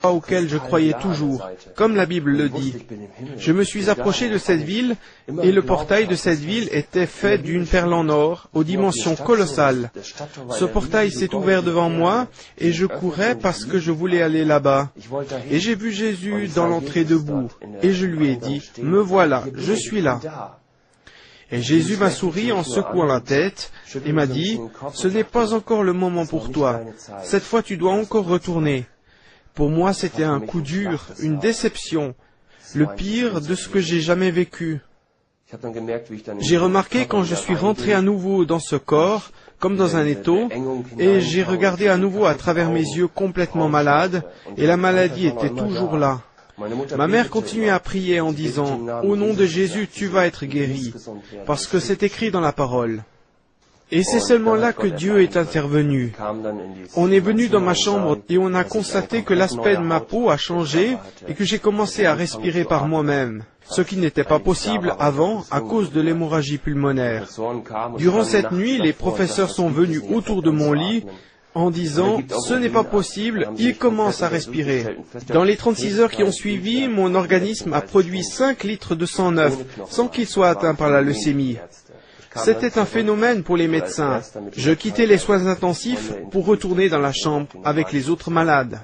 auquel je croyais toujours, comme la Bible le dit. Je me suis approché de cette ville, et le portail de cette ville était fait d'une perle en or, aux dimensions colossales. Ce portail s'est ouvert devant moi, et je courais parce que je voulais aller là-bas. Et j'ai vu Jésus dans l'entrée debout, et je lui ai dit, « Me voilà, je suis là. » Et Jésus m'a souri en secouant la tête, et m'a dit, « Ce n'est pas encore le moment pour toi. Cette fois tu dois encore retourner. » Pour moi, c'était un coup dur, une déception, le pire de ce que j'ai jamais vécu. J'ai remarqué quand je suis rentré à nouveau dans ce corps, comme dans un étau, et j'ai regardé à nouveau à travers mes yeux complètement malade, et la maladie était toujours là. Ma mère continuait à prier en disant, « Au nom de Jésus, tu vas être guéri, parce que c'est écrit dans la parole. » Et c'est seulement là que Dieu est intervenu. On est venu dans ma chambre et on a constaté que l'aspect de ma peau a changé et que j'ai commencé à respirer par moi-même, ce qui n'était pas possible avant à cause de l'hémorragie pulmonaire. Durant cette nuit, les professeurs sont venus autour de mon lit en disant « Ce n'est pas possible, il commence à respirer ». Dans les 36 heures qui ont suivi, mon organisme a produit 5 litres de sang neuf sans qu'il soit atteint par la leucémie. C'était un phénomène pour les médecins. Je quittais les soins intensifs pour retourner dans la chambre avec les autres malades.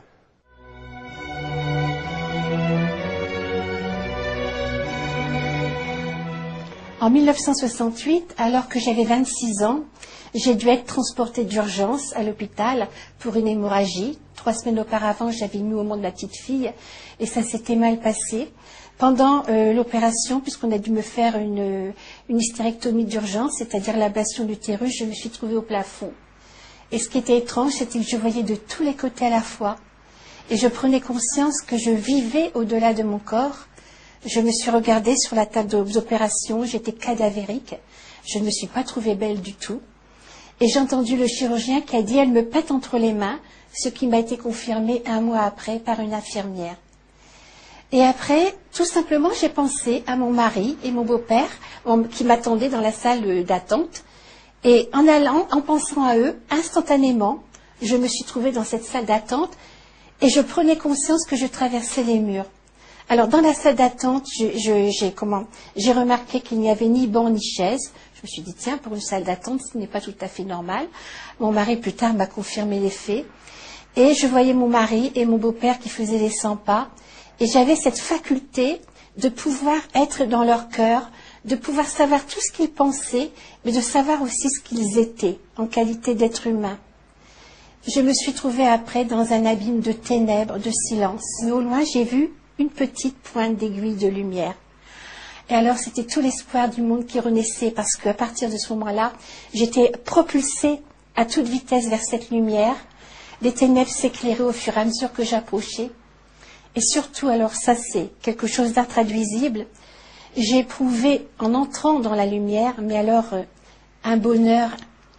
En 1968, alors que j'avais 26 ans, j'ai dû être transportée d'urgence à l'hôpital pour une hémorragie. 3 semaines auparavant, j'avais mis au monde ma petite fille et ça s'était mal passé. Pendant l'opération, puisqu'on a dû me faire une hystérectomie d'urgence, c'est-à-dire l'ablation de l'utérus, je me suis trouvée au plafond. Et ce qui était étrange, c'était que je voyais de tous les côtés à la fois. Et je prenais conscience que je vivais au-delà de mon corps. Je me suis regardée sur la table d'opération, j'étais cadavérique. Je ne me suis pas trouvée belle du tout. Et j'ai entendu le chirurgien qui a dit « Elle me pète entre les mains », ce qui m'a été confirmé 1 mois après par une infirmière. Et après, tout simplement, j'ai pensé à mon mari et mon beau-père qui m'attendaient dans la salle d'attente. Et en pensant à eux, instantanément, je me suis trouvée dans cette salle d'attente et je prenais conscience que je traversais les murs. Alors, dans la salle d'attente, j'ai remarqué qu'il n'y avait ni banc ni chaise. Je me suis dit, tiens, pour une salle d'attente, ce n'est pas tout à fait normal. Mon mari, plus tard, m'a confirmé les faits. Et je voyais mon mari et mon beau-père qui faisaient les 100 pas. Et j'avais cette faculté de pouvoir être dans leur cœur, de pouvoir savoir tout ce qu'ils pensaient, mais de savoir aussi ce qu'ils étaient en qualité d'être humain. Je me suis trouvée après dans un abîme de ténèbres, de silence. Mais au loin, j'ai vu une petite pointe d'aiguille de lumière. Et alors, c'était tout l'espoir du monde qui renaissait, parce qu'à partir de ce moment-là, j'étais propulsée à toute vitesse vers cette lumière. Les ténèbres s'éclairaient au fur et à mesure que j'approchais. Et surtout, alors ça c'est quelque chose d'intraduisible, j'ai éprouvé en entrant dans la lumière, mais alors un bonheur,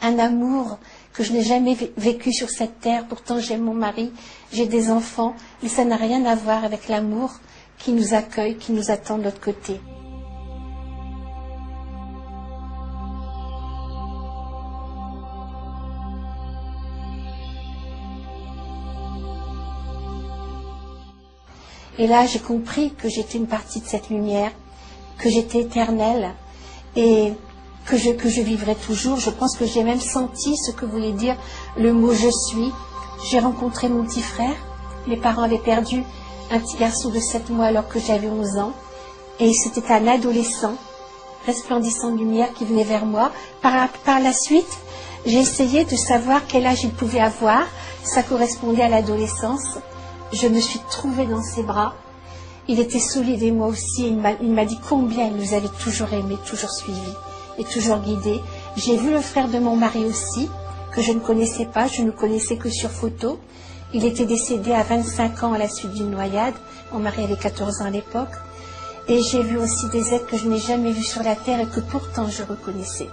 un amour que je n'ai jamais vécu sur cette terre. Pourtant j'aime mon mari, j'ai des enfants, mais ça n'a rien à voir avec l'amour qui nous accueille, qui nous attend de l'autre côté. Et là, j'ai compris que j'étais une partie de cette lumière, que j'étais éternelle et que je vivrai toujours. Je pense que j'ai même senti ce que voulait dire le mot « je suis ». J'ai rencontré mon petit frère. Mes parents avaient perdu un petit garçon de 7 mois alors que j'avais 11 ans. Et c'était un adolescent, resplendissant de lumière, qui venait vers moi. Par la suite, j'ai essayé de savoir quel âge il pouvait avoir. Ça correspondait à l'adolescence. Je me suis trouvée dans ses bras. Il était solide et moi aussi. Il m'a dit combien il nous avait toujours aimés, toujours suivis et toujours guidés. J'ai vu le frère de mon mari aussi, que je ne connaissais pas, je ne connaissais que sur photo. Il était décédé à 25 ans à la suite d'une noyade. Mon mari avait 14 ans à l'époque. Et j'ai vu aussi des êtres que je n'ai jamais vus sur la terre et que pourtant je reconnaissais.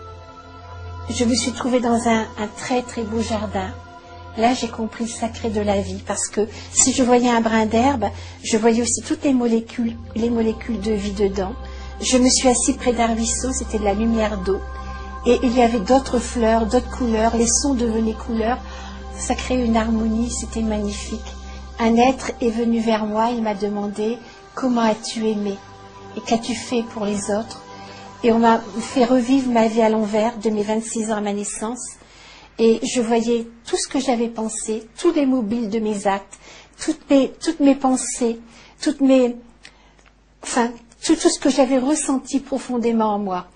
Je me suis trouvée dans un très très beau jardin. Là, j'ai compris le sacré de la vie, parce que si je voyais un brin d'herbe, je voyais aussi toutes les molécules de vie dedans. Je me suis assise près d'un ruisseau, c'était de la lumière d'eau, et il y avait d'autres fleurs, d'autres couleurs, les sons devenaient couleurs, ça créait une harmonie, c'était magnifique. un être est venu vers moi, il m'a demandé comment as-tu aimé et qu'as-tu fait pour les autres. Et on m'a fait revivre ma vie à l'envers de mes 26 ans à ma naissance. Et je voyais tout ce que j'avais pensé, tous les mobiles de mes actes, toutes mes pensées, tout ce que j'avais ressenti profondément en moi.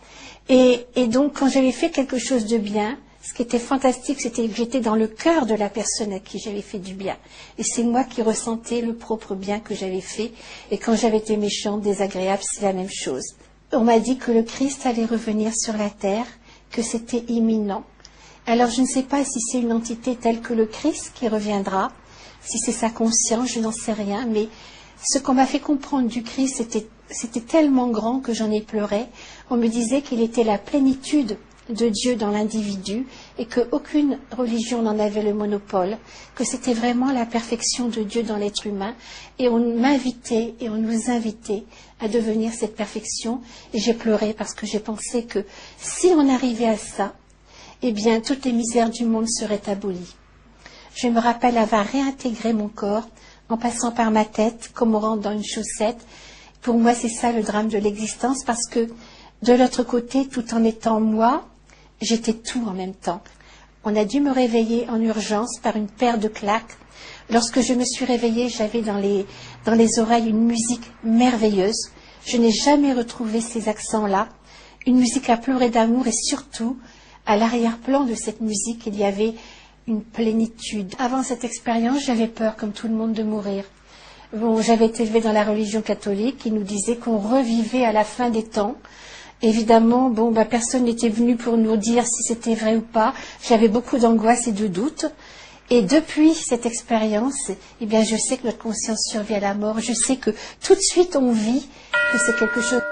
Et donc, quand j'avais fait quelque chose de bien, ce qui était fantastique, c'était que j'étais dans le cœur de la personne à qui j'avais fait du bien. Et c'est moi qui ressentais le propre bien que j'avais fait. Et quand j'avais été méchante, désagréable, c'est la même chose. On m'a dit que le Christ allait revenir sur la terre, que c'était imminent. Alors, je ne sais pas si c'est une entité telle que le Christ qui reviendra, si c'est sa conscience, je n'en sais rien, mais ce qu'on m'a fait comprendre du Christ, c'était tellement grand que j'en ai pleuré. On me disait qu'il était la plénitude de Dieu dans l'individu et qu'aucune religion n'en avait le monopole, que c'était vraiment la perfection de Dieu dans l'être humain. Et on m'invitait et on nous invitait à devenir cette perfection. Et j'ai pleuré parce que j'ai pensé que si on arrivait à ça, eh bien, toutes les misères du monde seraient abolies. Je me rappelle avoir réintégré mon corps en passant par ma tête, comme on rentre dans une chaussette. Pour moi, c'est ça le drame de l'existence, parce que de l'autre côté, tout en étant moi, j'étais tout en même temps. On a dû me réveiller en urgence par une paire de claques. Lorsque je me suis réveillée, j'avais dans les oreilles une musique merveilleuse. Je n'ai jamais retrouvé ces accents-là. Une musique à pleurer d'amour et surtout, à l'arrière-plan de cette musique, il y avait une plénitude. Avant cette expérience, j'avais peur, comme tout le monde, de mourir. Bon, j'avais été élevée dans la religion catholique qui nous disait qu'on revivait à la fin des temps. Évidemment, personne n'était venu pour nous dire si c'était vrai ou pas. J'avais beaucoup d'angoisse et de doutes. Et depuis cette expérience, eh bien, je sais que notre conscience survit à la mort. Je sais que tout de suite on vit, que c'est quelque chose